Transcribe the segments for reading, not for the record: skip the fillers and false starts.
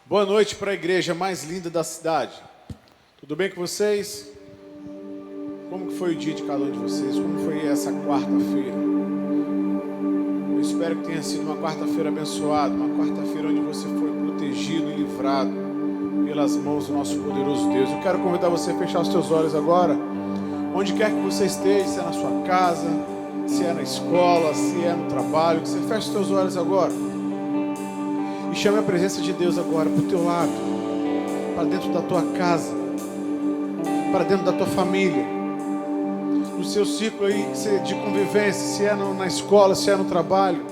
Boa noite para a igreja mais linda da cidade. Tudo bem com vocês? Como que foi o dia de cada um de vocês? Como foi essa quarta-feira? Eu espero que tenha sido uma quarta-feira abençoada, uma quarta-feira onde você foi protegido e livrado pelas mãos do nosso poderoso Deus. Eu quero convidar você a fechar os teus olhos agora, onde quer que você esteja, se é na sua casa, se é na escola, se é no trabalho, que você feche os teus olhos agora. E chame a presença de Deus agora para o teu lado, para dentro da tua casa, para dentro da tua família, no seu ciclo aí de convivência, se é na escola, se é no trabalho.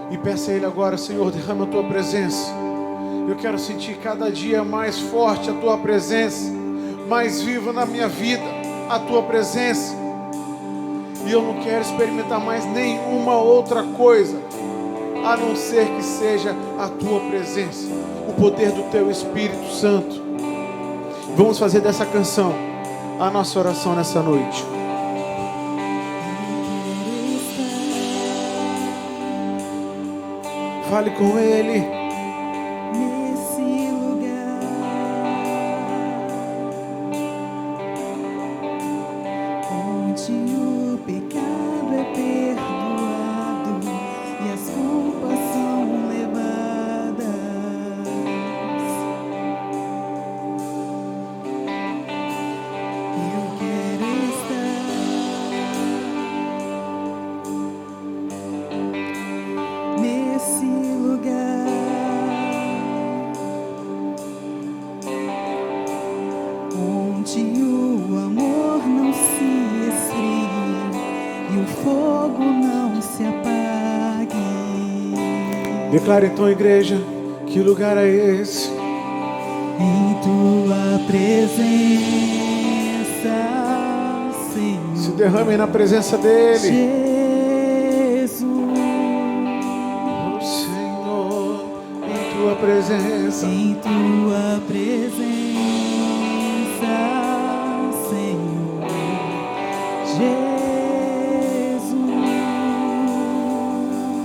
E peça a Ele agora: Senhor, derrama a tua presença. Eu quero sentir cada dia mais forte a tua presença, mais viva na minha vida a tua presença. E eu não quero experimentar mais nenhuma outra coisa a não ser que seja a tua presença, o poder do teu Espírito Santo. Vamos fazer dessa canção a nossa oração nessa noite. Fale com Ele. Nesse lugar, onde o pecado é perdoado e as culpas são levadas, eu quero estar nesse lugar, onde o amor não se esfrie e o fogo não se apague. Declara então, igreja, que lugar é esse? Em tua presença, Senhor. Se derrame na presença dEle. Jesus, Oh, Senhor, em tua presença. em tua presença, Senhor Jesus.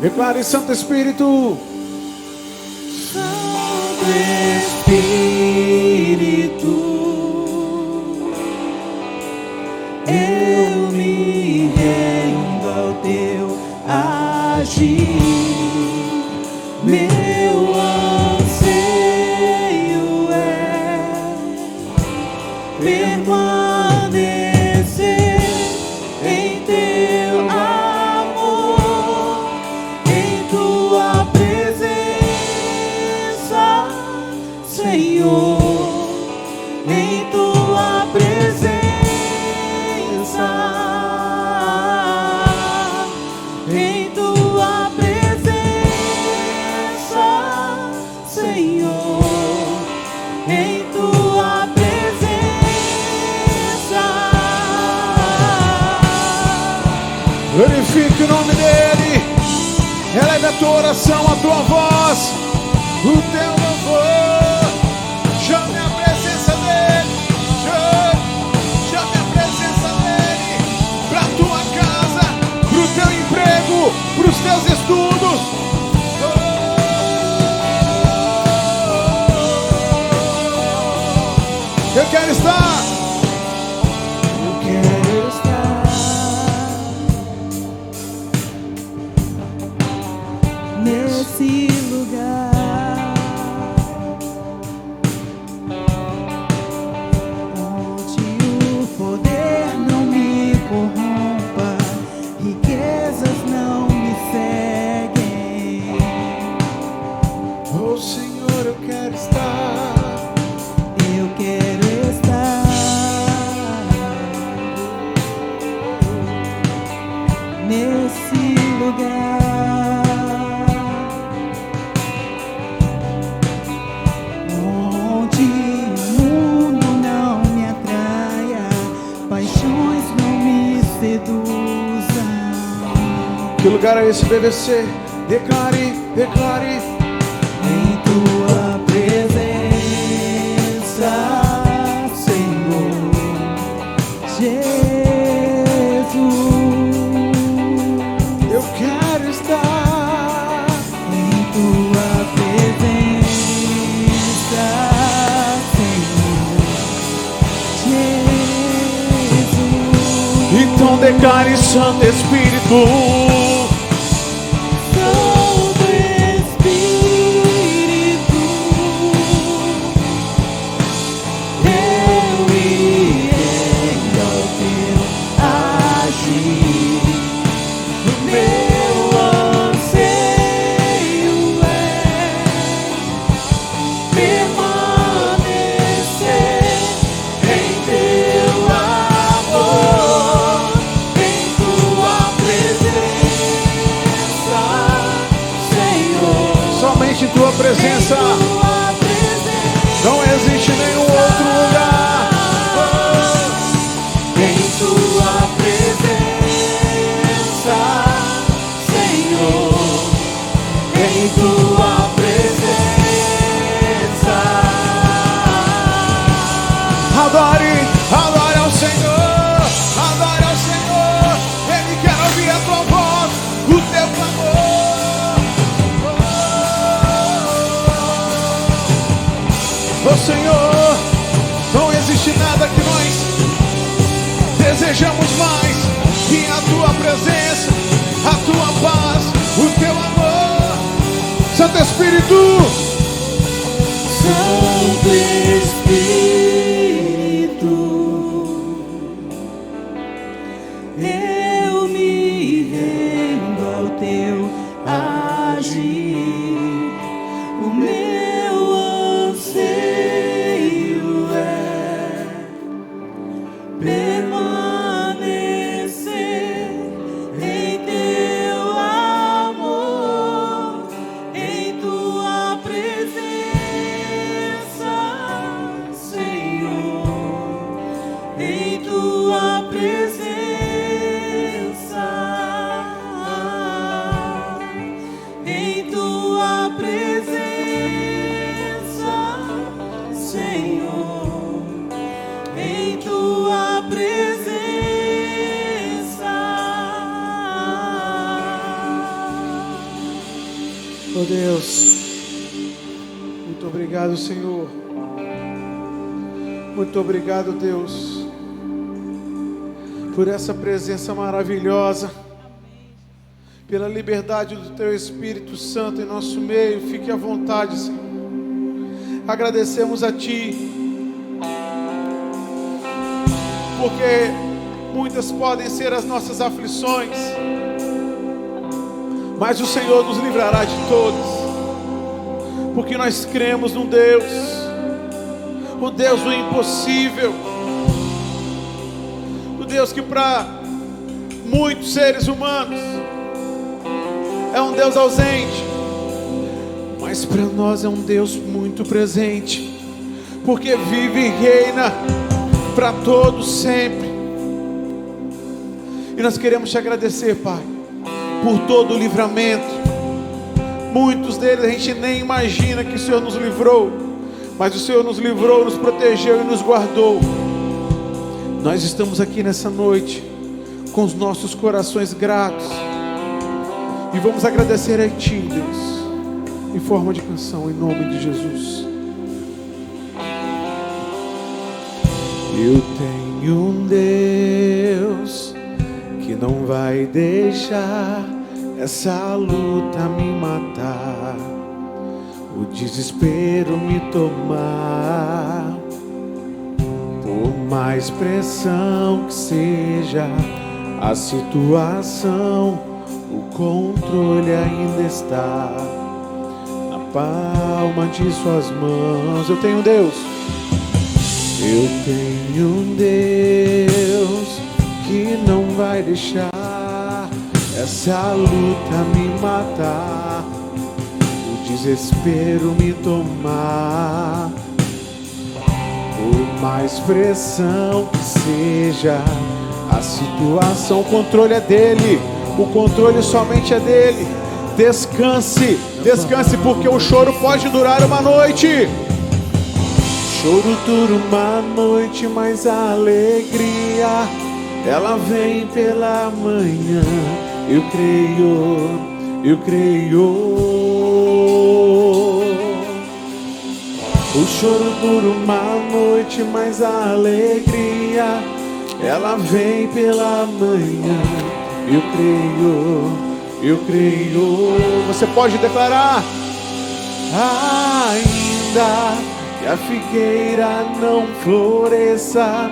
Declare, Santo Espírito. Santo Espírito, eu me rendo ao teu agir. Meu anseio é permanecer em teu amor, em tua presença, Senhor, em tua presença, em tua presença, Senhor, em tua presença. Glorifique o nome dEle. Eleve a tua oração, a tua voz, o teu louvor. Chame a presença dEle. Chame a presença dEle para a tua casa, para o teu emprego, para os teus estudos. Eu quero estar. Eu quero estar nesse lugar, onde o poder não me corrompa, riquezas não me seguem. Oh, Senhor, eu quero estar. Eu quero estar nesse lugar, onde o mundo não me atraia, paixões não me seduzam. Que lugar é esse, BBC? Declare, declare. Em tua presença, Senhor Jesus, Eu quero estar. em tua presença. Então declare, Santo Espírito. Santo Espírito, eu me rendo ao teu agir. O meu anseio é permanecer em teu amor, em tua presença, Senhor. Somente em tua presença. Tua presença, Não existe nenhum outro lugar. em tua presença, Senhor, em tua presença. Adore, adore ao Senhor. Adore ao Senhor. Ele quer ouvir a tua voz, o teu clamor. Oh Senhor, não existe nada que nós desejamos mais que a tua presença, a tua paz, o teu amor. Santo Espírito, Santo Espírito, eu me rendo ao teu agir. O meu anseio é permanecer em teu amor, em tua presença, Senhor, em tua presença, em tua presença, Senhor, em tua presença. oh Deus, muito obrigado, Senhor. Muito obrigado, Deus, por essa presença maravilhosa, pela liberdade do Teu Espírito Santo em nosso meio. Fique à vontade, Senhor. Agradecemos a Ti, porque muitas podem ser as nossas aflições, mas o Senhor nos livrará de todas, porque nós cremos num Deus, o Deus do impossível, o Deus que para muitos seres humanos é um Deus ausente, mas para nós é um Deus muito presente, porque vive e reina para todos sempre. E nós queremos te agradecer, Pai, por todo o livramento. Muitos deles a gente nem imagina que o Senhor nos livrou, mas o Senhor nos livrou, nos protegeu e nos guardou. Nós estamos aqui nessa noite com os nossos corações gratos e vamos agradecer a Ti, Deus, em forma de canção, em nome de Jesus. Eu tenho um Deus que não vai deixar essa luta me matar, o desespero me tomar. Por mais pressão que seja a situação, o controle ainda está na palma de suas mãos. Eu tenho um Deus. Eu tenho um Deus que não vai deixar essa luta me matar, o desespero me tomar. Por mais pressão que seja a situação, o controle é dele, o controle somente é dele. Descanse, descanse, porque o choro pode durar uma noite. Choro dura uma noite, mas a alegria ela vem pela manhã. Eu creio, eu creio. O choro dura uma noite, mas a alegria ela vem pela manhã. Eu creio. Você pode declarar: ainda que a figueira não floresça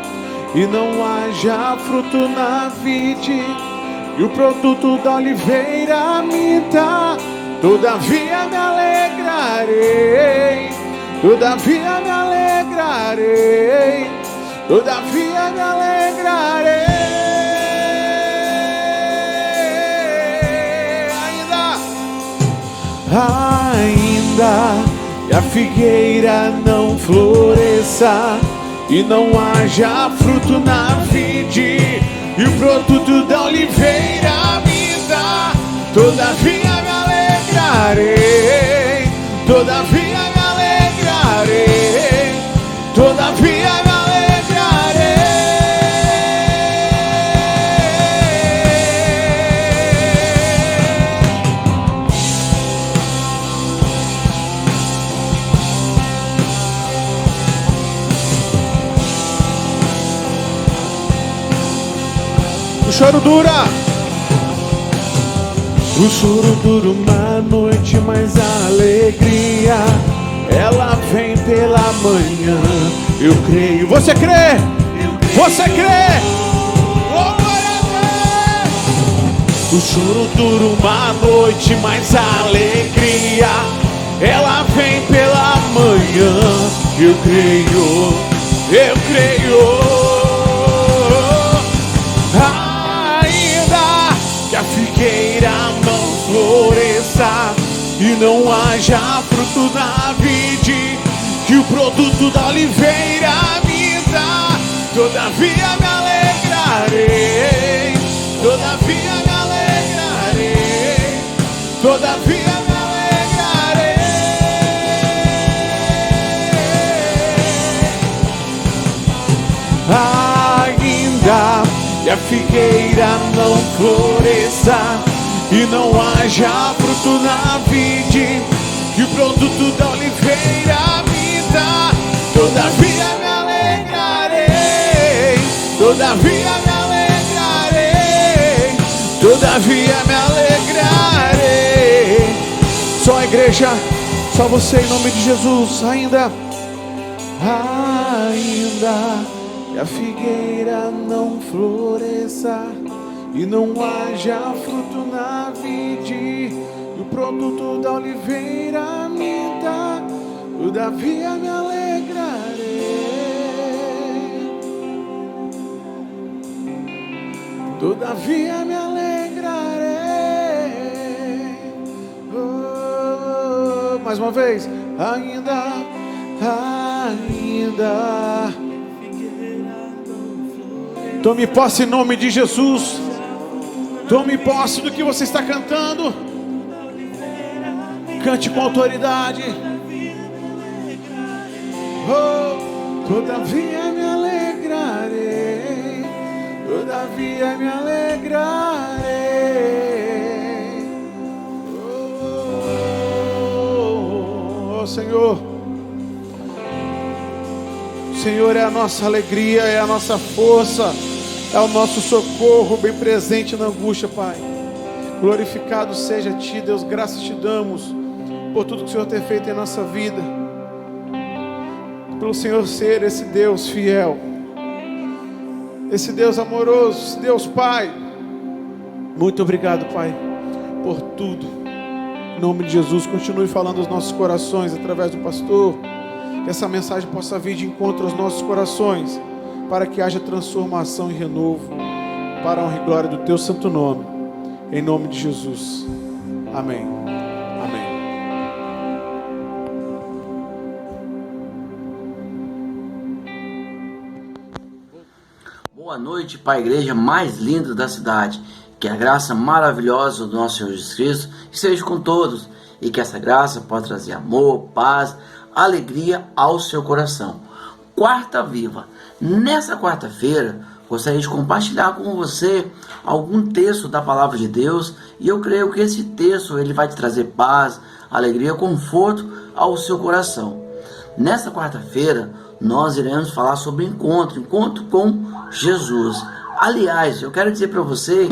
e não haja fruto na vide, e o produto da oliveira minta, todavia me alegrarei, todavia me alegrarei, todavia me alegrarei. Ainda que a figueira não floresça e não haja fruto na vide, e o produto da oliveira me dá, todavia me alegrarei, todavia me alegrarei, todavia me alegrarei. O choro dura uma noite, mas a alegria ela vem pela manhã. Eu creio. Você crê? Você crê? Oh, glória a Deus! O choro dura uma noite, mas a alegria ela vem pela manhã. Eu creio. Eu creio. Que a figueira não floresça e não haja fruto na vide, que o produto da oliveira me dá, todavia me alegrarei, todavia me alegrarei, todavia me alegrarei. Ainda que a figueira não floresça e não haja fruto na vide, que o produto da oliveira me dá, todavia me alegrarei, todavia me alegrarei, todavia me alegrarei. Só a igreja, só você em nome de Jesus. Ainda que a figueira não floresça e não haja fruto na vide, e o produto da oliveira me dá, todavia me alegrarei, todavia me alegrarei. Oh, mais uma vez. Ainda tome posse em nome de Jesus. Tome posse do que você está cantando. Cante com autoridade. Oh, todavia me alegrarei, todavia me alegrarei. Oh, Senhor. O Senhor é a nossa alegria, é a nossa força, é o nosso socorro bem presente na angústia, Pai. Glorificado seja a Ti, Deus, graças te damos por tudo que o Senhor tem feito em nossa vida, pelo Senhor ser esse Deus fiel, esse Deus amoroso, esse Deus Pai. Muito obrigado, Pai, por tudo. Em nome de Jesus, continue falando aos nossos corações através do pastor. Que essa mensagem possa vir de encontro aos nossos corações, para que haja transformação e renovo, para a honra e glória do Teu santo nome, em nome de Jesus. Amém. Amém. Boa noite para a igreja mais linda da cidade. Que a graça maravilhosa do nosso Senhor Jesus Cristo esteja com todos, e que essa graça possa trazer amor, paz, alegria ao seu coração. Quarta Viva. Nessa quarta-feira, gostaria de compartilhar com você algum texto da Palavra de Deus, e eu creio que esse texto ele vai te trazer paz, alegria, conforto ao seu coração. Nessa quarta-feira, nós iremos falar sobre encontro com Jesus. Aliás, eu quero dizer para você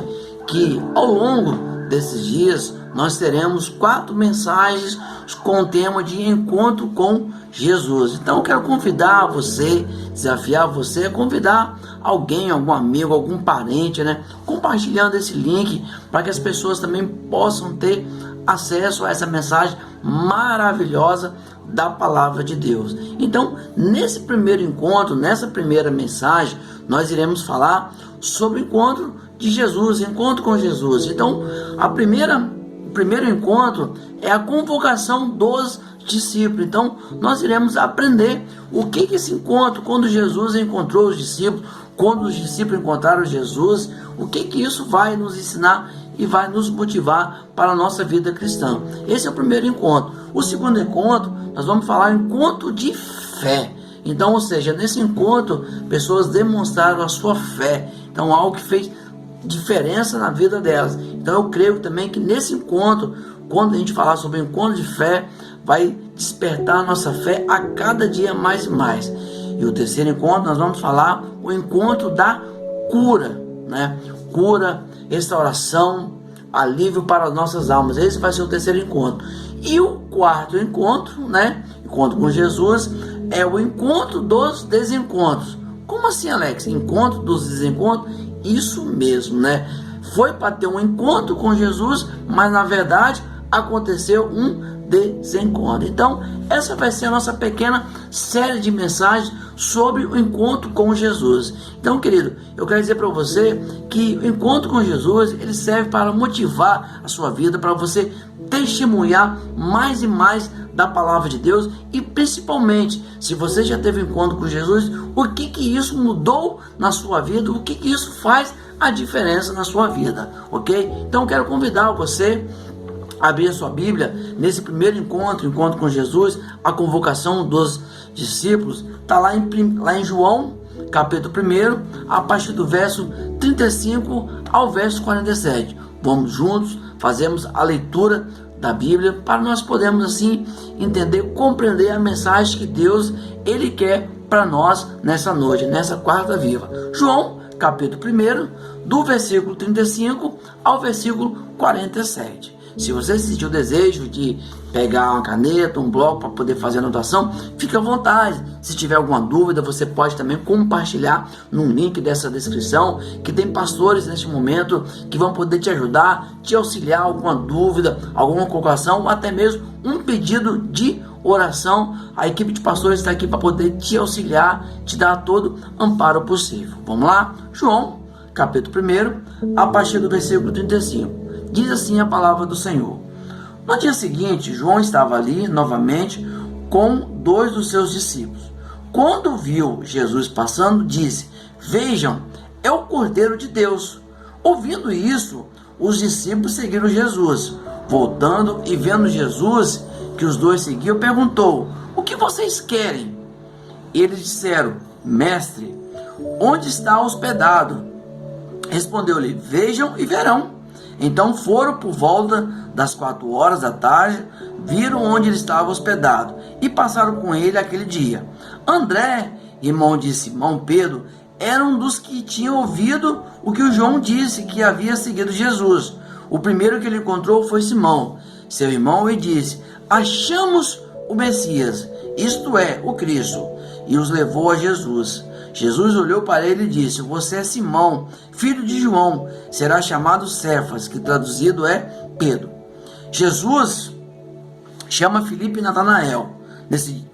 que ao longo desses dias nós teremos 4 mensagens com o tema de encontro com Jesus. Então eu quero convidar você, desafiar você a convidar alguém, algum amigo, algum parente, compartilhando esse link para que as pessoas também possam ter acesso a essa mensagem maravilhosa da palavra de Deus. Então, nesse primeiro encontro, nessa primeira mensagem, nós iremos falar sobre o encontro de Jesus, encontro com Jesus. Então, o primeiro encontro é a convocação dos discípulos. Então, nós iremos aprender o que esse encontro, quando Jesus encontrou os discípulos, quando os discípulos encontraram Jesus, o que isso vai nos ensinar e vai nos motivar para a nossa vida cristã. Esse é o primeiro encontro. O segundo encontro, nós vamos falar encontro de fé. Então, ou seja, nesse encontro, pessoas demonstraram a sua fé. Então, algo que fez diferença na vida delas. Então, eu creio também que nesse encontro, quando a gente falar sobre encontro de fé, vai despertar a nossa fé a cada dia mais e mais. E o terceiro encontro, nós vamos falar o encontro da cura, Cura, restauração, alívio para as nossas almas. Esse vai ser o terceiro encontro. E o quarto encontro, encontro com Jesus, é o encontro dos desencontros. Como assim, Alex? Encontro dos desencontros? Isso mesmo, Foi para ter um encontro com Jesus, mas na verdade aconteceu um desencontro. Então, essa vai ser a nossa pequena série de mensagens sobre o encontro com Jesus. Então, querido, eu quero dizer para você que o encontro com Jesus, ele serve para motivar a sua vida, para você testemunhar mais e mais da palavra de Deus, e principalmente, se você já teve um encontro com Jesus, o que isso mudou na sua vida, o que isso faz a diferença na sua vida, ok? Então, eu quero convidar você a abrir a sua Bíblia nesse primeiro encontro com Jesus, a convocação dos discípulos, está lá em João, capítulo 1, a partir do verso 35 ao verso 47. Vamos juntos, fazemos a leitura da Bíblia, para nós podermos assim entender, compreender a mensagem que Deus, ele quer para nós nessa noite, nessa quarta viva. João, capítulo 1, do versículo 35 ao versículo 47. Se você sentir o desejo de pegar uma caneta, um bloco para poder fazer a anotação, fique à vontade. Se tiver alguma dúvida, você pode também compartilhar no link dessa descrição, que tem pastores neste momento que vão poder te ajudar, te auxiliar, alguma dúvida, alguma colocação, ou até mesmo um pedido de oração. A equipe de pastores está aqui para poder te auxiliar, te dar todo amparo possível. Vamos lá? João, capítulo 1, a partir do versículo 35. Diz assim a palavra do Senhor. No dia seguinte, João estava ali novamente com 2 dos seus discípulos. Quando viu Jesus passando, disse: Vejam, é o Cordeiro de Deus. Ouvindo isso, os discípulos seguiram Jesus. Voltando e vendo Jesus, que os 2 seguiam, perguntou: O que vocês querem? Eles disseram: Mestre, onde está hospedado? Respondeu-lhe: Vejam e verão. Então foram por volta das 4 horas da tarde, viram onde ele estava hospedado e passaram com ele aquele dia. André, irmão de Simão Pedro, era um dos que tinham ouvido o que o João disse, que havia seguido Jesus. O primeiro que ele encontrou foi Simão, seu irmão, e disse: Achamos o Messias, isto é, o Cristo, e os levou a Jesus. Jesus olhou para ele e disse: Você é Simão, filho de João, será chamado Cefas, que traduzido é Pedro. Jesus chama Filipe e Natanael.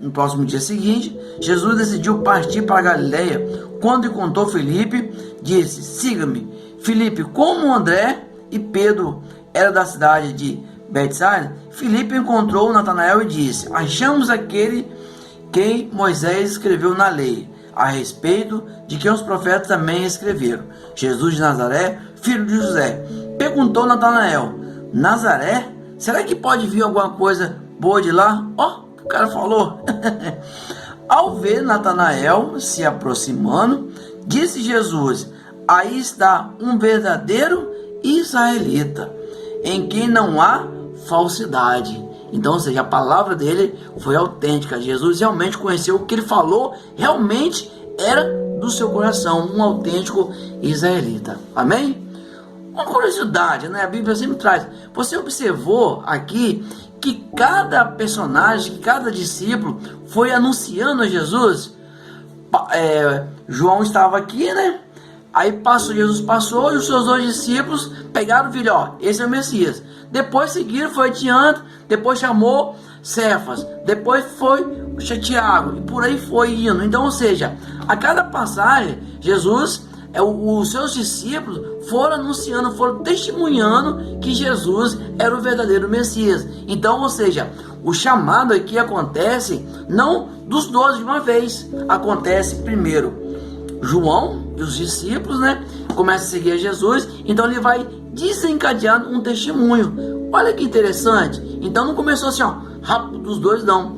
No próximo dia seguinte, Jesus decidiu partir para a Galileia. Quando encontrou Filipe, disse: Siga-me. Filipe, como André e Pedro eram da cidade de Betsaida, Filipe encontrou Natanael e disse: Achamos aquele que Moisés escreveu na lei, a respeito de quem os profetas também escreveram, Jesus de Nazaré, filho de José. Perguntou Natanael: Nazaré? Será que pode vir alguma coisa boa de lá? O cara falou. Ao ver Natanael se aproximando, disse Jesus: Aí está um verdadeiro israelita, em quem não há falsidade. Então, ou seja, a palavra dele foi autêntica. Jesus realmente conheceu o que ele falou, realmente era do seu coração, um autêntico israelita. Amém? Uma curiosidade, né? A Bíblia sempre traz. Você observou aqui que cada personagem, que cada discípulo foi anunciando a Jesus? João estava aqui, né? Aí Jesus passou e os seus 2 discípulos pegaram o filho, ó, esse é o Messias. Depois seguiram, foi adiante, depois chamou Cefas, depois foi Tiago, e por aí foi indo. Então, ou seja, a cada passagem, Jesus, os seus discípulos foram anunciando, foram testemunhando que Jesus era o verdadeiro Messias. Então, ou seja, o chamado aqui acontece não dos 12 de uma vez, acontece primeiro João e os discípulos, né, começam a seguir a Jesus, então ele vai desencadeando um testemunho. Olha que interessante. Então não começou assim, ó, rápido dos 2, não.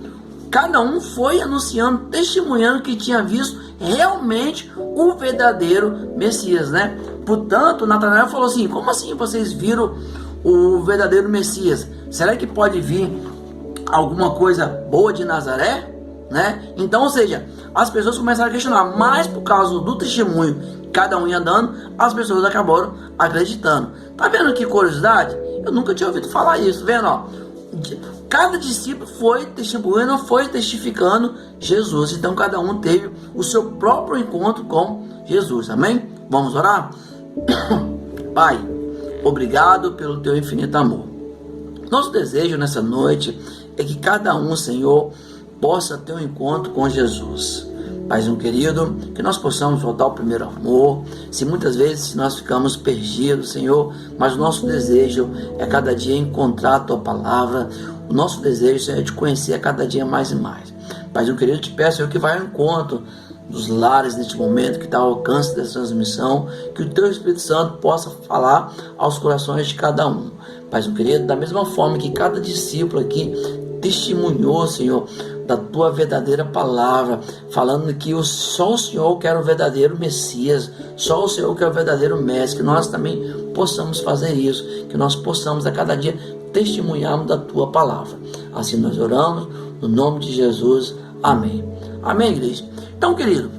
Cada um foi anunciando, testemunhando que tinha visto realmente o verdadeiro Messias, né? Portanto, Natanael falou assim: como assim vocês viram o verdadeiro Messias? Será que pode vir alguma coisa boa de Nazaré? Né? Então, ou seja, as pessoas começaram a questionar, mas por causa do testemunho, cada um ia dando, as pessoas acabaram acreditando. Tá vendo que curiosidade? Eu nunca tinha ouvido falar isso, vendo, ó. Cada discípulo foi testemunhando, foi testificando Jesus. Então cada um teve o seu próprio encontro com Jesus. Amém? Vamos orar? Pai, obrigado pelo teu infinito amor. Nosso desejo nessa noite é que cada um, Senhor, possa ter um encontro com Jesus. Paizinho querido, que nós possamos voltar ao primeiro amor. Se muitas vezes nós ficamos perdidos, Senhor, mas o nosso desejo é cada dia encontrar a Tua Palavra. O nosso desejo é te conhecer a cada dia mais e mais. Paizinho querido, te peço, Senhor, que vai ao encontro dos lares neste momento, que está ao alcance dessa transmissão, que o Teu Espírito Santo possa falar aos corações de cada um. Paizinho querido, da mesma forma que cada discípulo aqui testemunhou, Senhor, da Tua verdadeira palavra, falando que só o Senhor que era o verdadeiro Messias, só o Senhor que é o verdadeiro Mestre, que nós também possamos fazer isso, que nós possamos a cada dia testemunharmos da Tua palavra. Assim nós oramos, no nome de Jesus, amém. Amém, igreja? Então, querido,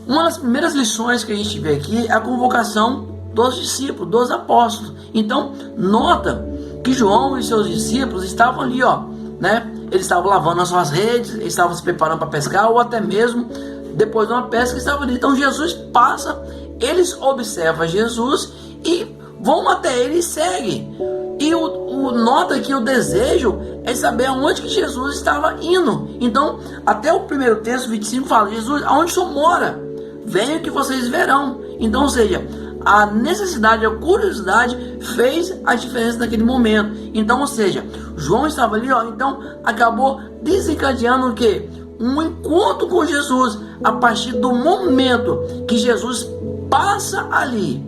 uma das primeiras lições que a gente vê aqui é a convocação dos discípulos, dos apóstolos. Então, nota que João e seus discípulos estavam ali, ó, né? Eles estavam lavando as suas redes, eles estavam se preparando para pescar, ou até mesmo depois de uma pesca estavam ali. Então Jesus passa, eles observam Jesus e vão até ele e seguem. E nota que o desejo é saber aonde que Jesus estava indo. Então, até o primeiro texto, 25, fala: Jesus, aonde o Senhor mora? Venham que vocês verão. Então, ou seja, a necessidade, a curiosidade fez a diferença naquele momento. Então, ou seja, João estava ali, ó, então acabou desencadeando o quê? Um encontro com Jesus. A partir do momento que Jesus passa ali,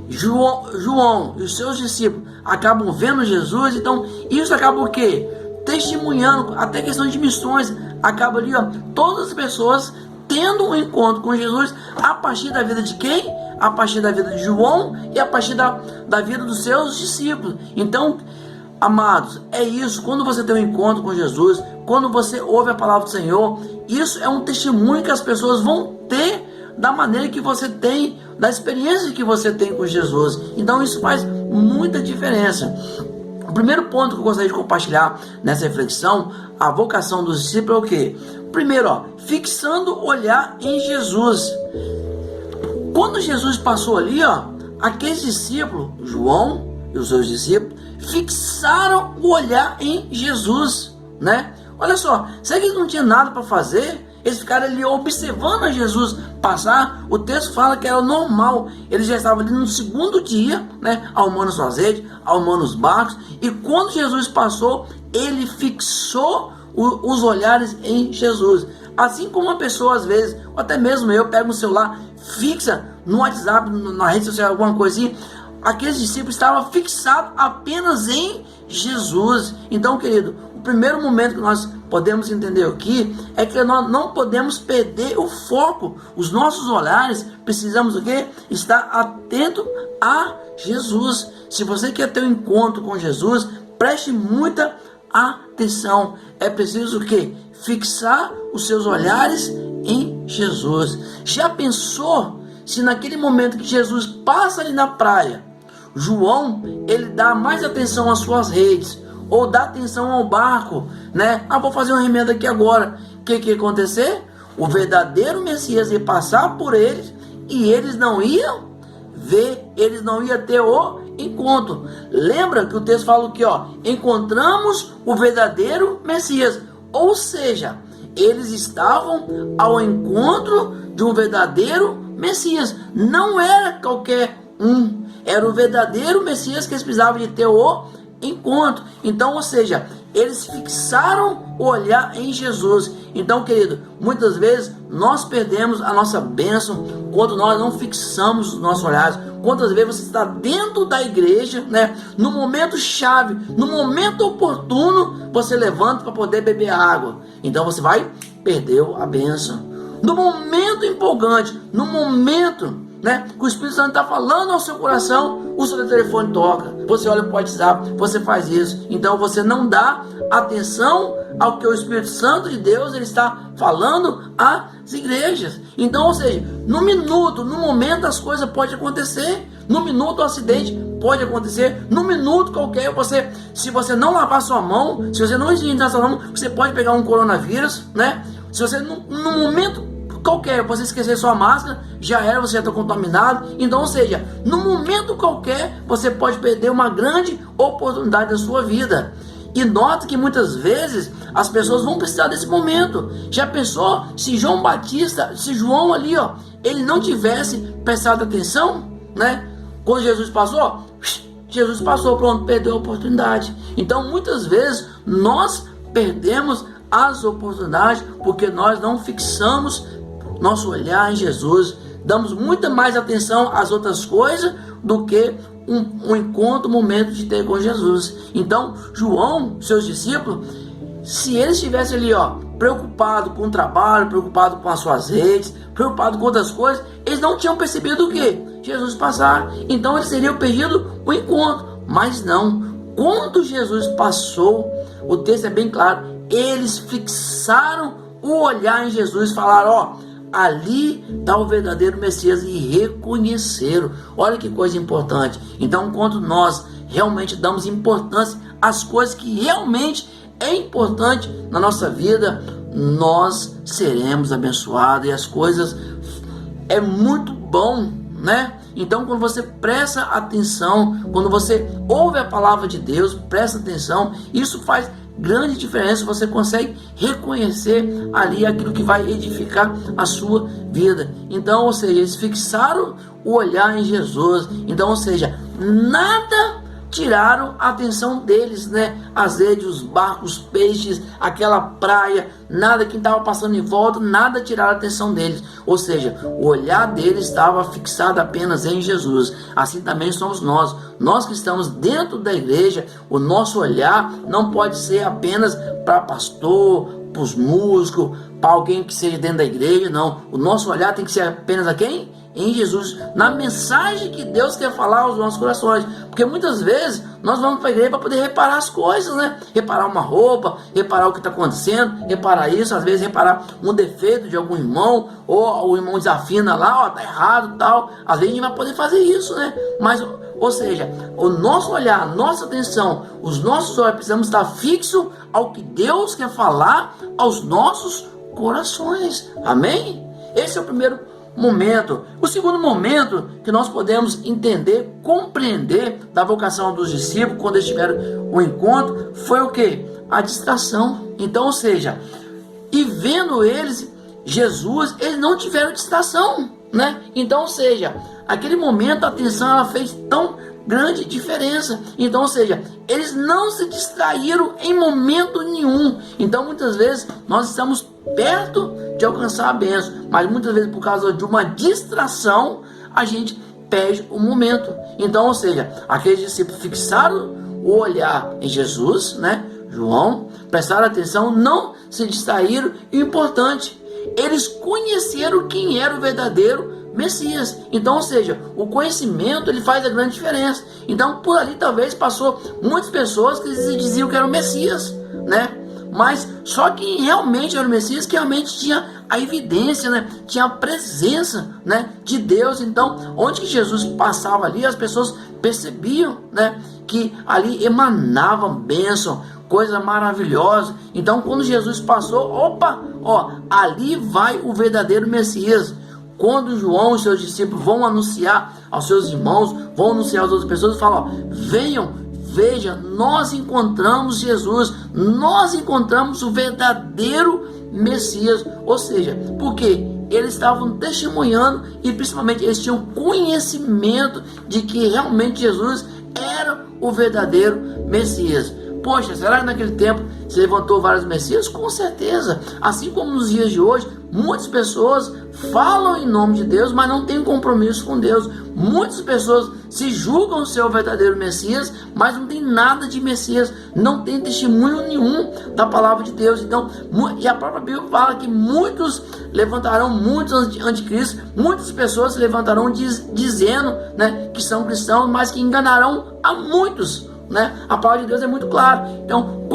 João e os seus discípulos acabam vendo Jesus. Então isso acaba o quê? Testemunhando, até questão de missões. Acaba ali, ó, todas as pessoas tendo um encontro com Jesus a partir da vida de quem? A partir da vida de João e a partir da vida dos seus discípulos. Então, amados, é isso. Quando você tem um encontro com Jesus, quando você ouve a palavra do Senhor, isso é um testemunho que as pessoas vão ter da maneira que você tem, da experiência que você tem com Jesus. Então isso faz muita diferença. O primeiro ponto que eu gostaria de compartilhar nessa reflexão, a vocação dos discípulos é o quê? Primeiro, ó, fixando o olhar em Jesus. Quando Jesus passou ali, ó, aqueles discípulos, João e os seus discípulos, fixaram o olhar em Jesus, né? Olha só, será que eles não tinham nada para fazer? Eles ficaram ali observando a Jesus passar. O texto fala que era normal. Eles já estavam ali no segundo dia, né, arrumando suas redes, arrumando os barcos. E quando Jesus passou, ele fixou os olhares em Jesus. Assim como uma pessoa, às vezes, ou até mesmo eu, pego o celular, fixa no WhatsApp, na rede social, alguma coisa assim. Aqueles discípulos estavam fixados apenas em Jesus. Então, querido, o primeiro momento que nós podemos entender aqui é que nós não podemos perder o foco. Os nossos olhares, precisamos o quê? Estar atento a Jesus. Se você quer ter um encontro com Jesus, preste muita atenção. É preciso o quê? Fixar os seus olhares em Jesus. Já pensou se naquele momento que Jesus passa ali na praia, João, ele dá mais atenção às suas redes, ou dá atenção ao barco, né? Vou fazer uma remenda aqui agora. O que ia acontecer? O verdadeiro Messias ia passar por eles e eles não iam ver, eles não iam ter o encontro. Lembra que o texto fala aqui, ó, encontramos o verdadeiro Messias, ou seja, eles estavam ao encontro de um verdadeiro Messias. Não era qualquer um, era o verdadeiro Messias que eles precisavam de ter o encontro. Então, ou seja, eles fixaram o olhar em Jesus. Então, querido, muitas vezes nós perdemos a nossa bênção quando nós não fixamos os nossos olhares. Quantas vezes você está dentro da igreja, né? No momento chave, no momento oportuno, você levanta para poder beber água. Então você vai perder a bênção. No momento empolgante, no momento, né, que o Espírito Santo está falando ao seu coração, o seu telefone toca, você olha para o WhatsApp, você faz isso. Então você não dá atenção ao que o Espírito Santo de Deus ele está falando às igrejas. Então, ou seja, no minuto, no momento as coisas podem acontecer. No minuto o acidente pode acontecer. No minuto qualquer, se você não lavar sua mão, se você não higienizar sua mão, você pode pegar um coronavírus, né? Se você no momento qualquer, você esquecer sua máscara, já era, você já está contaminado. Então, ou seja, no momento qualquer, você pode perder uma grande oportunidade da sua vida. E nota que muitas vezes as pessoas vão precisar desse momento. Já pensou se João Batista, se João ali, ó, ele não tivesse prestado atenção, né? Quando Jesus passou, pronto, perdeu a oportunidade. Então, muitas vezes nós perdemos as oportunidades porque nós não fixamos nosso olhar em Jesus, damos muita mais atenção às outras coisas do que um encontro, um momento de ter com Jesus. Então, João, seus discípulos, se eles estivessem ali, ó, preocupado com o trabalho, preocupado com as suas redes, preocupado com outras coisas, eles não tinham percebido o que? Jesus passar. Então, eles teriam perdido o encontro. Mas não. Quando Jesus passou, o texto é bem claro, eles fixaram o olhar em Jesus, falaram, ó, ali está o verdadeiro Messias, e reconheceram. Olha que coisa importante. Então, quando nós realmente damos importância às coisas que realmente é importante na nossa vida, nós seremos abençoados, e as coisas é muito bom, né? Então, quando você presta atenção, quando você ouve a palavra de Deus, presta atenção, isso faz grande diferença. Você consegue reconhecer ali aquilo que vai edificar a sua vida. Então, ou seja, eles fixaram o olhar em Jesus. Então, ou seja, nada tiraram a atenção deles, né? As redes, os barcos, os peixes, aquela praia, nada que estava passando em volta, nada tiraram a atenção deles. Ou seja, o olhar deles estava fixado apenas em Jesus. Assim também somos nós. Nós que estamos dentro da igreja, o nosso olhar não pode ser apenas para pastor, para os músicos, para alguém que seja dentro da igreja, não. O nosso olhar tem que ser apenas a quem? Em Jesus, na mensagem que Deus quer falar aos nossos corações. Porque muitas vezes nós vamos para a igreja para poder reparar as coisas, né? Reparar uma roupa, reparar o que está acontecendo, reparar isso, às vezes reparar um defeito de algum irmão, ou o irmão desafina lá, ó, tá errado, tal. Às vezes a gente vai poder fazer isso, né? Mas, ou seja, o nosso olhar, a nossa atenção, os nossos olhos precisamos estar fixos ao que Deus quer falar aos nossos corações. Amém? Esse é o primeiro momento. O segundo momento que nós podemos entender, compreender da vocação dos discípulos quando eles tiveram o encontro foi o que? A distração. Então, ou seja, e vendo eles, Jesus, eles não tiveram distração, né? Então, ou seja, aquele momento a atenção ela fez tão grande diferença. Então, ou seja, eles não se distraíram em momento nenhum. Então, muitas vezes nós estamos perto de alcançar a bênção, mas muitas vezes por causa de uma distração a gente perde o momento. Então, ou seja, aqueles discípulos fixaram o olhar em Jesus, né? João, prestaram atenção, não se distraíram. E o importante, eles conheceram quem era o verdadeiro Messias. Então, ou seja, o conhecimento ele faz a grande diferença. Então, por ali talvez passou muitas pessoas que diziam que eram Messias, né? Mas só que realmente era o Messias, que realmente tinha a evidência, né? Tinha a presença, né, de Deus. Então, onde que Jesus passava ali, as pessoas percebiam, né, que ali emanava bênção, coisa maravilhosa. Então, quando Jesus passou, opa, ó, ali vai o verdadeiro Messias. Quando João e seus discípulos vão anunciar aos seus irmãos, vão anunciar às outras pessoas, falam, ó, venham, veja, nós encontramos Jesus, nós encontramos o verdadeiro Messias. Ou seja, porque eles estavam testemunhando e principalmente eles tinham conhecimento de que realmente Jesus era o verdadeiro Messias. Poxa, será que naquele tempo se levantou vários Messias? Com certeza. Assim como nos dias de hoje, muitas pessoas falam em nome de Deus, mas não têm compromisso com Deus. Muitas pessoas se julgam ser o verdadeiro Messias, mas não tem nada de Messias, não tem testemunho nenhum da palavra de Deus. Então, e a própria Bíblia fala que muitos levantarão, muitos anticristos, muitas pessoas se levantarão dizendo, né, que são cristãos, mas que enganarão a muitos, né? A palavra de Deus é muito clara. Então,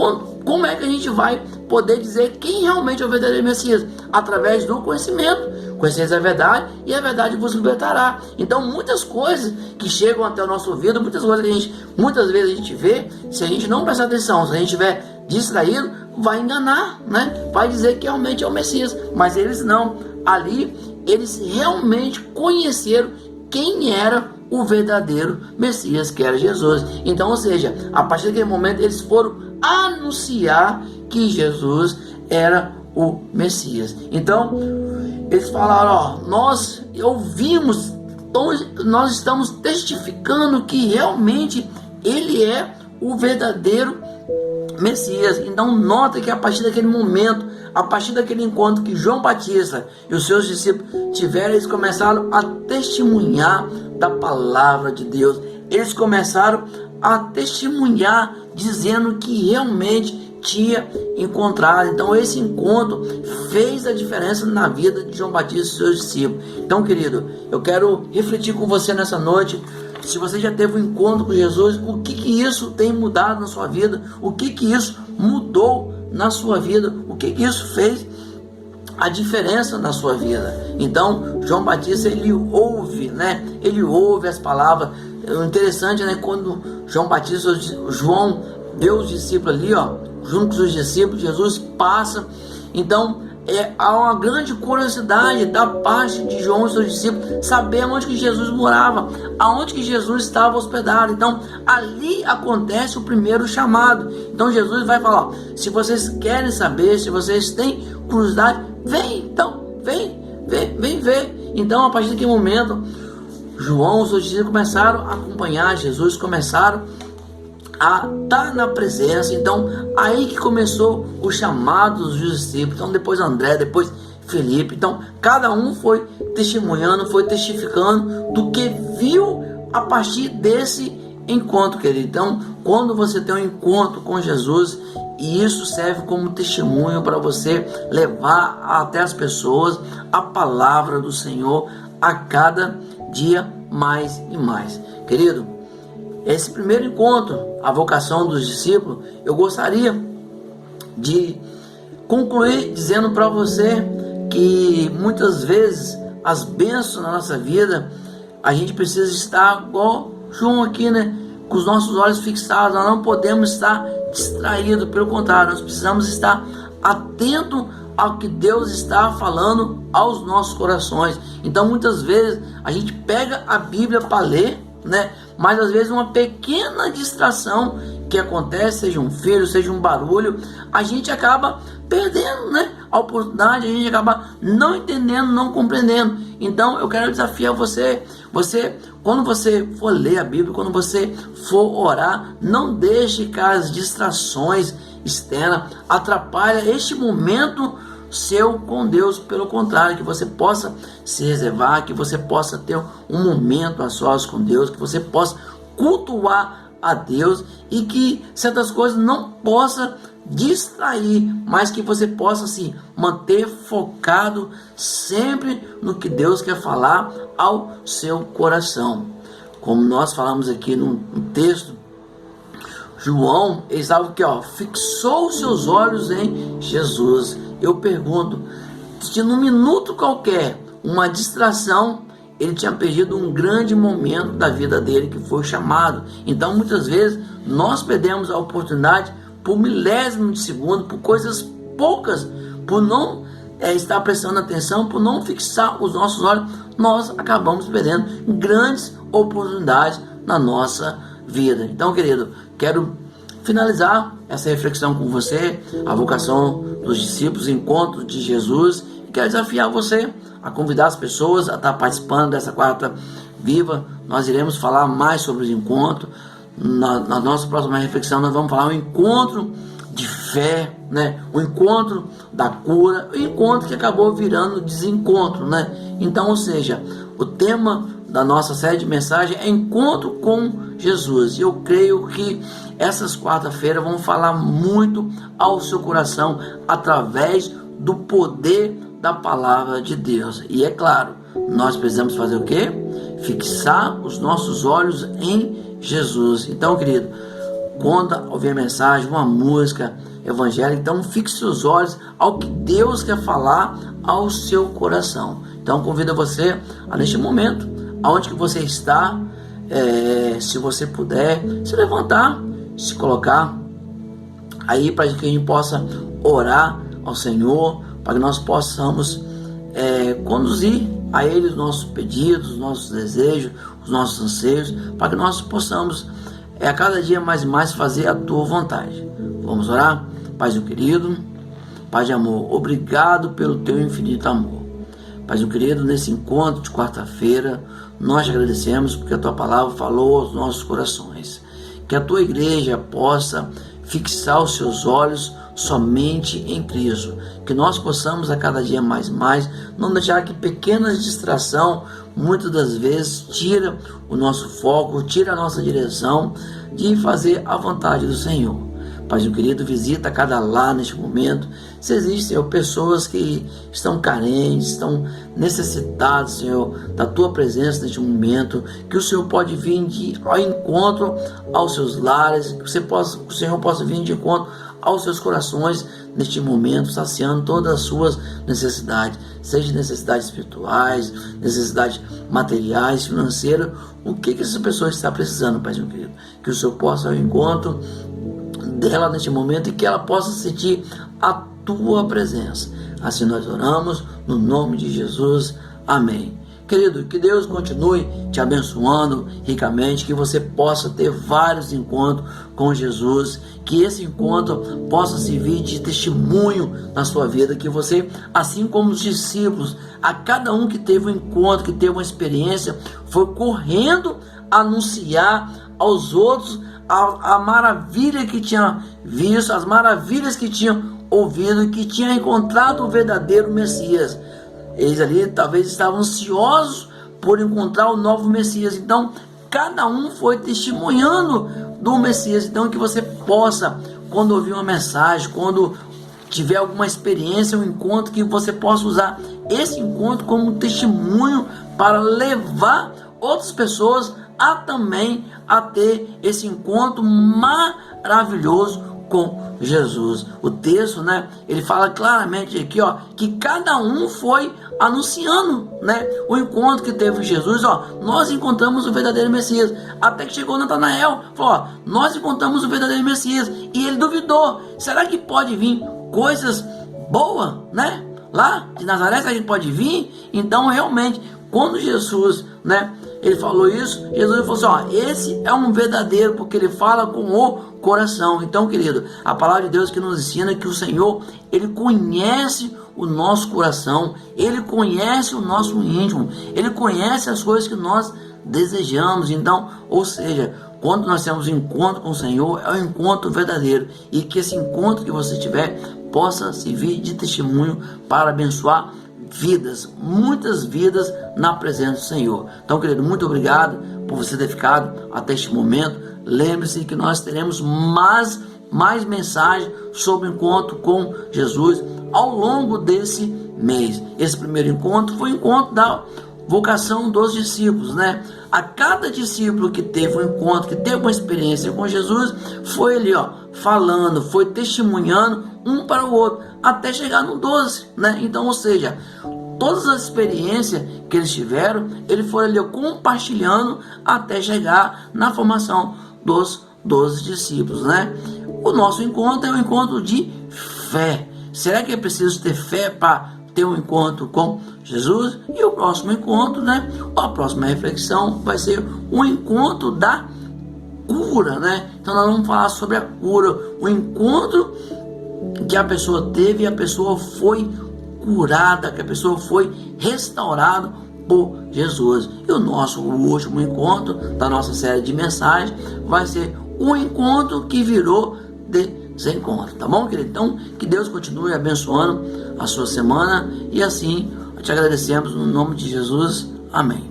como é que a gente vai poder dizer quem realmente é o verdadeiro Messias? Através do conhecimento. Conheceis a verdade e a verdade vos libertará. Então, muitas coisas que chegam até o nosso ouvido, muitas coisas que muitas vezes a gente vê, se a gente não prestar atenção, se a gente estiver distraído, vai enganar, né? Vai dizer que realmente é o Messias. Mas eles não. Ali, eles realmente conheceram quem era o verdadeiro Messias, que era Jesus. Então, ou seja, a partir daquele momento eles foram anunciar que Jesus era o Messias. Então, eles falaram, ó, nós ouvimos, nós estamos testificando que realmente ele é o verdadeiro Messias. Então, nota que a partir daquele momento, a partir daquele encontro que João Batista e os seus discípulos tiveram, eles começaram a testemunhar da palavra de Deus. Eles começaram a testemunhar, dizendo que realmente tinha encontrado. Então, esse encontro fez a diferença na vida de João Batista e seus discípulos. Então, querido, eu quero refletir com você nessa noite. Se você já teve um encontro com Jesus, o que isso tem mudado na sua vida? O que isso mudou na sua vida? O que isso fez a diferença na sua vida? Então, João Batista, ele ouve, né? Ele ouve as palavras. O interessante, né? Quando João deu os discípulos ali, ó, junto com os discípulos, Jesus passa. Então, há uma grande curiosidade da parte de João e seus discípulos saber onde que Jesus morava, aonde que Jesus estava hospedado. Então, ali acontece o primeiro chamado. Então, Jesus vai falar, ó, se vocês querem saber, se vocês têm curiosidade, vem, então, vem ver. Então, a partir daquele momento, João e seus discípulos começaram a acompanhar Jesus, começaram a estar na presença. Então, aí que começou o chamado dos discípulos. Então, depois André, depois Felipe. Então, cada um foi testemunhando, foi testificando do que viu a partir desse encontro, querido. Então, quando você tem um encontro com Jesus, e isso serve como testemunho para você levar até as pessoas a palavra do Senhor a cada dia mais e mais. Querido, esse primeiro encontro, a vocação dos discípulos, eu gostaria de concluir dizendo para você que muitas vezes as bênçãos na nossa vida, a gente precisa estar igual João aqui, né? Com os nossos olhos fixados. Nós não podemos estar distraídos, pelo contrário, nós precisamos estar atentos ao que Deus está falando aos nossos corações. Então, muitas vezes a gente pega a Bíblia para ler, né? Mas às vezes uma pequena distração que acontece, seja um filho, seja um barulho, a gente acaba perdendo, né, a oportunidade, a gente acaba não entendendo, não compreendendo. Então eu quero desafiar você, quando você for ler a Bíblia, quando você for orar, não deixe que as distrações externas atrapalhem este momento seu com Deus. Pelo contrário, que você possa se reservar, que você possa ter um momento a sós com Deus, que você possa cultuar a Deus e que certas coisas não possam distrair, mas que você possa se manter focado sempre no que Deus quer falar ao seu coração. Como nós falamos aqui no texto, João, ele estava aqui, fixou seus olhos em Jesus. Eu pergunto, se num minuto qualquer, uma distração, ele tinha perdido um grande momento da vida dele, que foi o chamado. Então, muitas vezes, nós perdemos a oportunidade por milésimo de segundo, por coisas poucas, por não estar prestando atenção, por não fixar os nossos olhos, nós acabamos perdendo grandes oportunidades na nossa vida. Então, querido, quero finalizar essa reflexão com você, a vocação dos discípulos, encontro de Jesus, e quero desafiar você a convidar as pessoas a estar participando dessa quarta viva. Nós iremos falar mais sobre os encontros. Na nossa próxima reflexão nós vamos falar um encontro de fé, né? O encontro da cura, o encontro que acabou virando desencontro, né? Então, ou seja, o tema da nossa série de mensagens é encontro com Jesus. E eu creio que essas quarta-feiras vão falar muito ao seu coração através do poder da palavra de Deus. E é claro, nós precisamos fazer o quê? Fixar os nossos olhos em Jesus. Então, querido, quando ouvir a mensagem, uma música evangélica, então fixe seus olhos ao que Deus quer falar ao seu coração. Então, convido você a, neste momento, aonde que você está, se você puder, se levantar, se colocar aí para que a gente possa orar ao Senhor, para que nós possamos conduzir a Ele os nossos pedidos, os nossos desejos, os nossos anseios, para que nós possamos a cada dia mais e mais fazer a Tua vontade. Vamos orar? Paizinho querido, Pai de amor, obrigado pelo Teu infinito amor. Paizinho querido, nesse encontro de quarta-feira, nós te agradecemos porque a Tua palavra falou aos nossos corações. Que a Tua igreja possa fixar os seus olhos somente em Cristo, que nós possamos a cada dia mais não deixar que pequenas distrações muitas das vezes tira o nosso foco, tira a nossa direção de fazer a vontade do Senhor. Paizinho querido, visita cada lar neste momento. Se existem, Senhor, pessoas que estão carentes, estão necessitadas, Senhor, da Tua presença neste momento, que o Senhor pode vir ao encontro aos seus lares, que o Senhor possa vir de encontro aos seus corações neste momento, saciando todas as suas necessidades, seja necessidades espirituais, necessidades materiais, financeiras, o que essa pessoa está precisando, Paizinho querido, que o Senhor possa ao encontro dela neste momento e que ela possa sentir a Tua presença. Assim nós oramos no nome de Jesus, amém. Querido, que Deus continue te abençoando ricamente, que você possa ter vários encontros com Jesus, que esse encontro possa servir de testemunho na sua vida, que você, assim como os discípulos, a cada um que teve um encontro, que teve uma experiência, foi correndo anunciar aos outros a maravilha que tinha visto, as maravilhas que tinham ouvido, que tinha encontrado o verdadeiro Messias. Eles ali talvez estavam ansiosos por encontrar o novo Messias. Então, cada um foi testemunhando do Messias. Então, que você possa, quando ouvir uma mensagem, quando tiver alguma experiência, um encontro, que você possa usar esse encontro como um testemunho para levar outras pessoas a também a ter esse encontro maravilhoso com Jesus. O texto, né, ele fala claramente aqui, que cada um foi anunciando, né, o encontro que teve com Jesus. Nós encontramos o verdadeiro Messias. Até que chegou Natanael, falou, nós encontramos o verdadeiro Messias. E ele duvidou, será que pode vir coisas boas, né, lá de Nazaré, que a gente pode vir? Então, realmente, quando Jesus, né, ele falou isso, Jesus falou assim, esse é um verdadeiro, porque ele fala com o coração. Então, querido, a palavra de Deus que nos ensina que o Senhor, ele conhece o nosso coração, ele conhece o nosso íntimo, ele conhece as coisas que nós desejamos. Então, ou seja, quando nós temos um encontro com o Senhor, é um encontro verdadeiro, e que esse encontro que você tiver possa servir de testemunho para abençoar vidas, muitas vidas na presença do Senhor. Então, querido, muito obrigado por você ter ficado até este momento. Lembre-se que nós teremos mais mensagens sobre o encontro com Jesus ao longo desse mês. Esse primeiro encontro foi o encontro da vocação dos discípulos, né? A cada discípulo que teve um encontro, que teve uma experiência com Jesus, foi ali, falando, foi testemunhando um para o outro, até chegar no 12, né? Então, ou seja, todas as experiências que eles tiveram, ele foi ali compartilhando até chegar na formação dos 12 discípulos, né? O nosso encontro é um encontro de fé. Será que é preciso ter fé para ter um encontro com Jesus? E o próximo encontro, né? A próxima reflexão vai ser um encontro da cura, né? Então nós vamos falar sobre a cura, o encontro que a pessoa teve e a pessoa foi curada, que a pessoa foi restaurada por Jesus. E o nosso último encontro da nossa série de mensagens vai ser o encontro que virou desencontro, tá bom, querido? Então, que Deus continue abençoando a sua semana e assim te agradecemos no nome de Jesus. Amém.